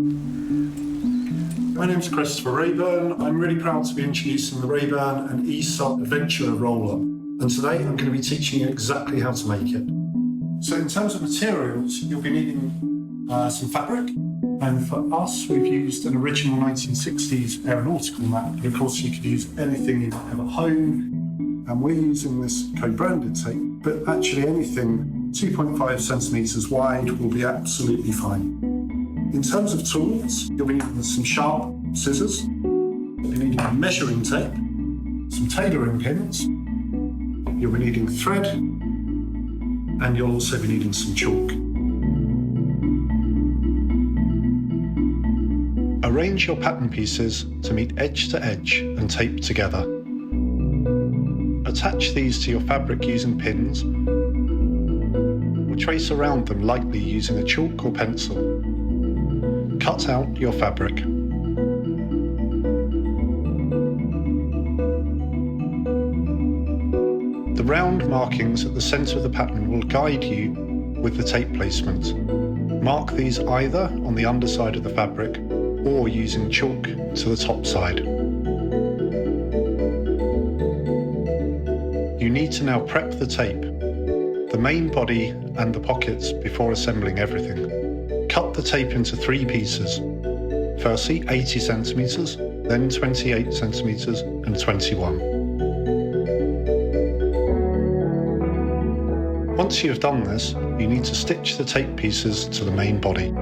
My name is Christopher RÆBURN. I'm really proud to be introducing the RÆBURN and Aēsop Adventure Roller. And today I'm going to be teaching you exactly how to make it. So in terms of materials, you'll be needing some fabric. And for us, we've used an original 1960s aeronautical map. But of course, you could use anything you have at home. And we're using this co-branded tape, but actually anything 2.5 centimeters wide will be absolutely fine. In terms of tools, you'll be needing some sharp scissors, you'll be needing a measuring tape, some tailoring pins, you'll be needing thread, and you'll also be needing some chalk. Arrange your pattern pieces to meet edge to edge and tape together. Attach these to your fabric using pins, or trace around them lightly using a chalk or pencil. Cut out your fabric. The round markings at the centre of the pattern will guide you with the tape placement. Mark these either on the underside of the fabric or using chalk to the top side. You need to now prep the tape, the main body and the pockets before assembling everything. Cut the tape into 3 pieces. Firstly 80 centimeters, then 28 centimeters and 21. Once you have done this, you need to stitch the tape pieces to the main body.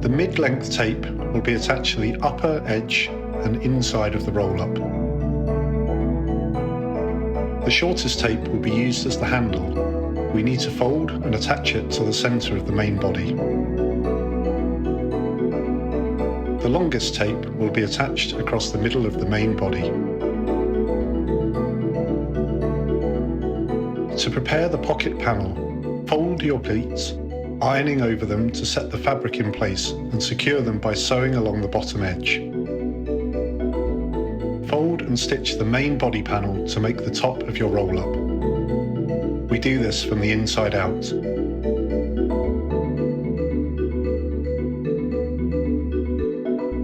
The mid-length tape will be attached to the upper edge and inside of the roll-up. The shortest tape will be used as the handle. We need to fold and attach it to the centre of the main body. The longest tape will be attached across the middle of the main body. To prepare the pocket panel, fold your pleats, ironing over them to set the fabric in place and secure them by sewing along the bottom edge. Fold and stitch the main body panel to make the top of your roll-up. We do this from the inside out.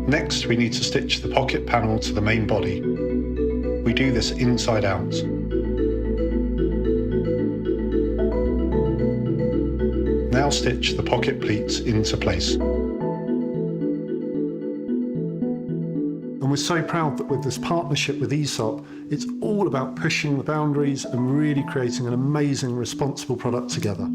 Next, we need to stitch the pocket panel to the main body. We do this inside out. Now stitch the pocket pleats into place. And we're so proud that with this partnership with Aēsop, it's all about pushing the boundaries and really creating an amazing, responsible product together.